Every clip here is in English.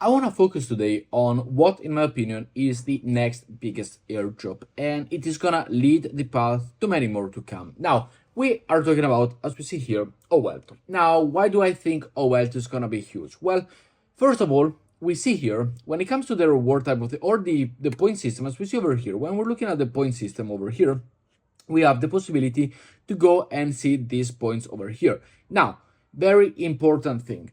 I want to focus today on what, in my opinion, is the next biggest airdrop, and it is gonna lead the path to many more to come. Now, we are talking about, as we see here, Owlto. Now, why do I think Owlto is gonna be huge? Well, first of all, we see here, when it comes to the reward type of the point system, as we see over here, when we're looking at the point system over here, we have the possibility to go and see these points over here. Now, very important thing.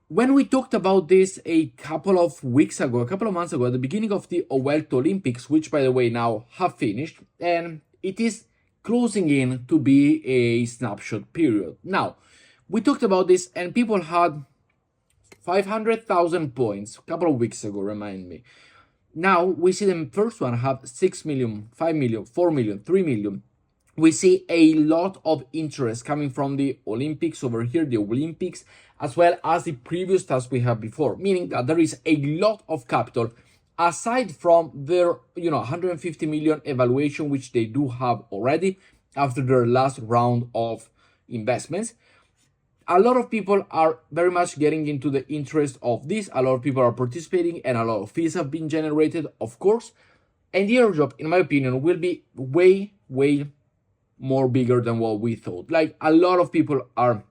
When we talked about this a couple of weeks ago, a couple of months ago, at the beginning of the Owlto Olympics, which by the way now have finished, and it is closing in to be a snapshot period. Now, we talked about this and people had 500,000 points a couple of weeks ago, remind me. Now we see the first one have 6 million, 5 million, 4 million, 3 million. We see a lot of interest coming from the Olympics over here, the Olympics, as well as the previous tasks we have before, meaning that there is a lot of capital aside from their 150 million evaluation, which they do have already after their last round of investments. A lot of people are very much getting into the interest of this. A lot of people are participating and a lot of fees have been generated, of course. And the airdrop, in my opinion, will be way more bigger than what we thought. Like, a lot of people are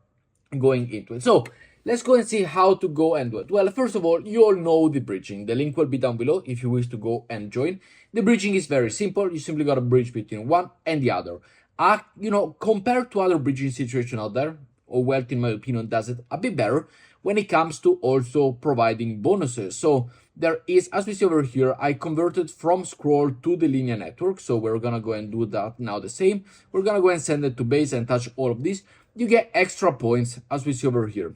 going into it. So let's go and see how to go and do it. Well, first of all, you all know the bridging. The link will be down below if you wish to go and join. The bridging is very simple. You simply got to bridge between one and the other. Compared to other bridging situations out there, Owlto, in my opinion, does it a bit better when it comes to also providing bonuses. So there is, as we see over here, I converted from scroll to the linear network. So we're going to go and do that now the same. We're going to go and send it to base and touch all of this. You get extra points, as we see over here.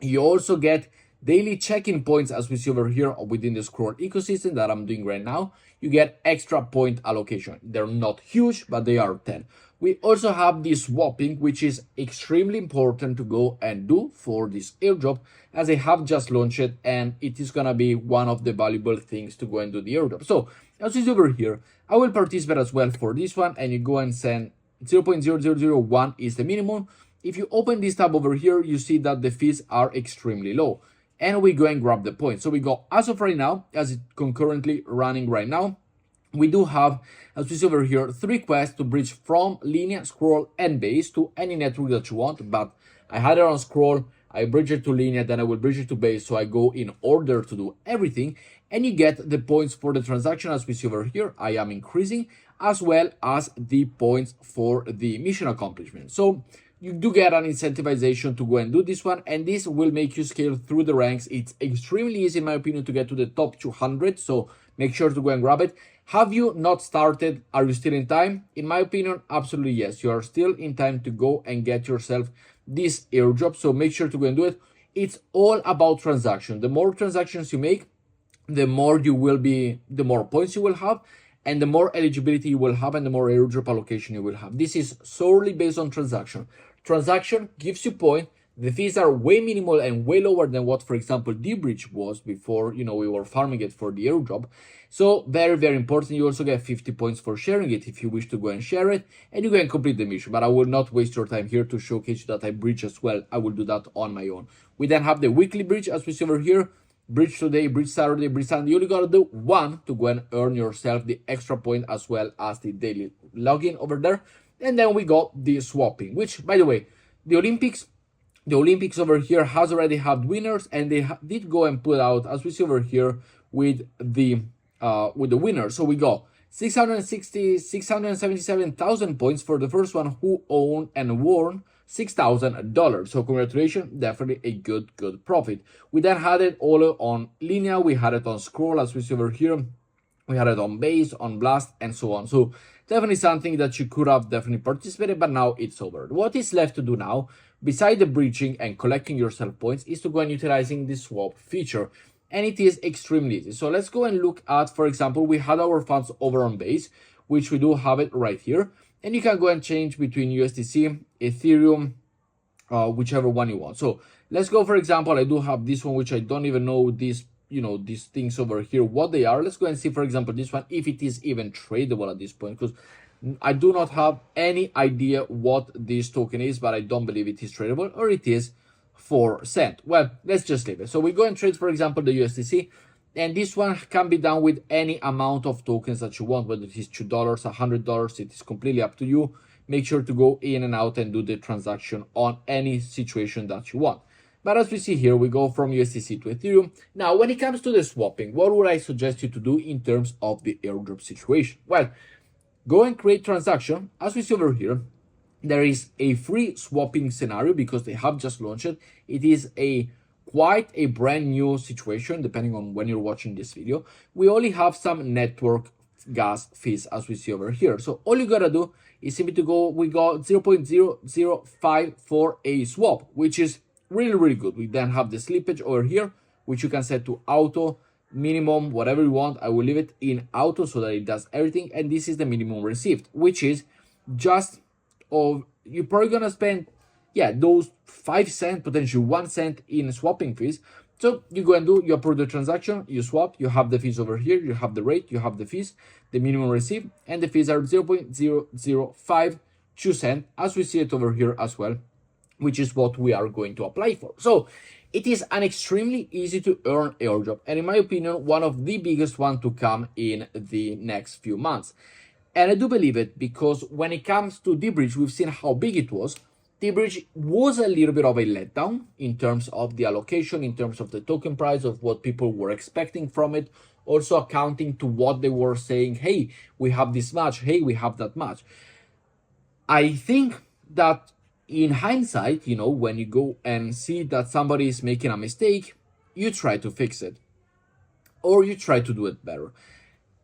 You also get daily check-in points, as we see over here within the scroll ecosystem that I'm doing right now. You get extra point allocation. They're not huge, but they are 10. We also have the swapping, which is extremely important to go and do for this airdrop, as I have just launched it, and it is going to be one of the valuable things to go and do the airdrop. So as you see over here, I will participate as well for this one, and you go and send 0.0001 is the minimum. If you open this tab over here, you see that the fees are extremely low, and we go and grab the points. So we go, as of right now, as it's concurrently running right now, we do have, as we see over here, 3 quests to bridge from linear, scroll, and base to any network that you want. But I had it on scroll, I bridge it to linear, then I will bridge it to base. So I go in order to do everything, and you get the points for the transaction, as we see over here. I am increasing, as well as the points for the mission accomplishment. So you do get an incentivization to go and do this one, and this will make you scale through the ranks. It's extremely easy, in my opinion, to get to the top 200, so make sure to go and grab it. Have you not started? Are you still in time? In my opinion, absolutely yes. You are still in time to go and get yourself this airdrop, so make sure to go and do it. It's all about transaction. The more transactions you make, the more points you will have, and the more eligibility you will have, and the more airdrop allocation you will have. This is solely based on transaction. Transaction gives you point. The fees are way minimal and way lower than what, for example, the bridge was before, we were farming it for the airdrop. So very important. You also get 50 points for sharing it if you wish to go and share it, and you can complete the mission. But I will not waste your time here to showcase that I bridge as well. I will do that on my own. We then have the weekly bridge, as we see over here. Bridge today, bridge Saturday, bridge Sunday. You only gotta do one to go and earn yourself the extra point, as well as the daily login over there. And then we got the swapping, which, by the way, the Olympics over here has already had winners, and they did go and put out, as we see over here, with the winners. So we got 677,000 points for the first one, who owned and won $6,000. So congratulations, definitely a good profit. We then had it all on linear, we had it on scroll, as we see over here, we had it on base, on blast, and so on. So definitely something that you could have definitely participated, but now it's over. What is left to do now, beside the bridging and collecting yourself points, is to go and utilizing the swap feature. And it is extremely easy. So let's go and look at, for example, we had our funds over on base, which we do have it right here. And you can go and change between USDC, Ethereum, whichever one you want. So let's go, for example, I do have this one, which I don't even know these things over here, what they are. Let's go and see, for example, this one, if it is even tradable at this point, because I do not have any idea what this token is, but I don't believe it is tradable, or it is. 4 cents. Well, let's just leave it. So we go and trade, for example, the USDC, and this one can be done with any amount of tokens that you want, whether it is $2, $100, it is completely up to you. Make sure to go in and out and do the transaction on any situation that you want. But as we see here, we go from USDC to Ethereum. Now, when it comes to the swapping, what would I suggest you to do in terms of the airdrop situation? Well, go and create transaction. As we see over here, there is a free swapping scenario because they have just launched it. It is quite a brand new situation, depending on when you're watching this video. We only have some network gas fees as we see over here. So all you gotta do is simply to go, we got 0.005 for a swap, which is really good. We then have the slippage over here, which you can set to auto, minimum, whatever you want. I will leave it in auto so that it does everything. And this is the minimum received, which is just of, you're probably gonna spend, yeah, those 5 cents, potentially 1 cent in swapping fees. So you go and you approve the transaction, you swap, you have the fees over here, you have the rate, you have the fees, the minimum received, and the fees are 0.0052 cents, as we see it over here as well, which is what we are going to apply for. So it is an extremely easy to earn airdrop, and in my opinion, one of the biggest one to come in the next few months. And I do believe it because when it comes to D-Bridge, we've seen how big it was. D-Bridge was a little bit of a letdown in terms of the allocation, in terms of the token price, of what people were expecting from it, also accounting to what they were saying, hey, we have this much, hey, we have that much. I think that in hindsight, you know, when you go and see that somebody is making a mistake, you try to fix it or you try to do it better.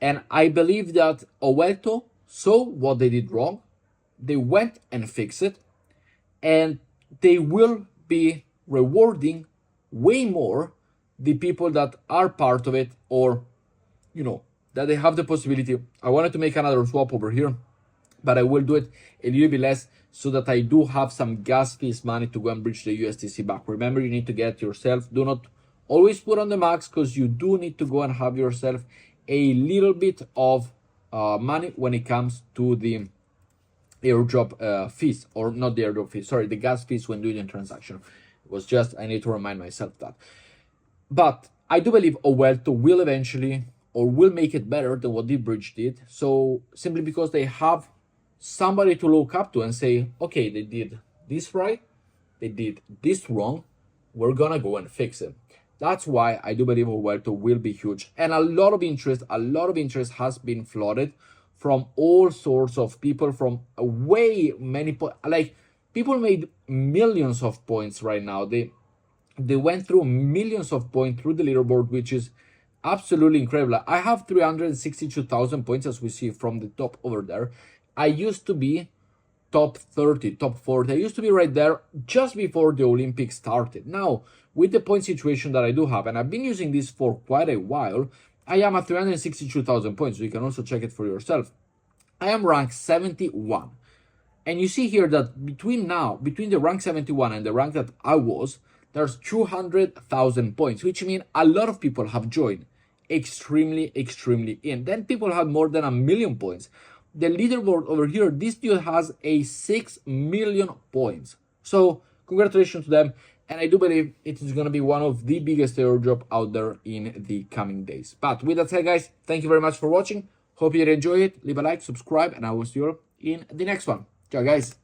And I believe that Owlto saw what they did wrong, they went and fixed it, and they will be rewarding way more the people that are part of it, or, you know, that they have the possibility. I wanted to make another swap over here, but I will do it a little bit less so that I do have some gas fees money to go and bridge the USDC back. Remember, you need to get yourself, do not always put on the max, because you do need to go and have yourself a little bit of money when it comes to the airdrop fees, or not the airdrop fees, sorry, the gas fees when doing a transaction. It was just, I need to remind myself that. But I do believe Owlto will eventually, or will make it better than what D-Bridge did. So simply because they have somebody to look up to and say, okay, they did this right, they did this wrong, we're gonna go and fix it. That's why I do believe Owlto will be huge. And a lot of interest has been flooded from all sorts of people, from way many, like people made millions of points right now. They went through millions of points through the leaderboard, which is absolutely incredible. I have 362,000 points, as we see from the top over there. I used to be top 30, top 40. I used to be right there just before the Olympics started. Now, with the point situation that I do have, and I've been using this for quite a while, I am at 362,000 points. So you can also check it for yourself. I am rank 71. And you see here that between the rank 71 and the rank that I was, there's 200,000 points, which means a lot of people have joined extremely in. Then people have more than 1 million points. The leaderboard over here, this dude has a 6 million points. So congratulations to them. And I do believe it is going to be one of the biggest airdrop out there in the coming days. But with that said, guys, thank you very much for watching. Hope you enjoy it. Leave a like, subscribe, and I will see you in the next one. Ciao, guys.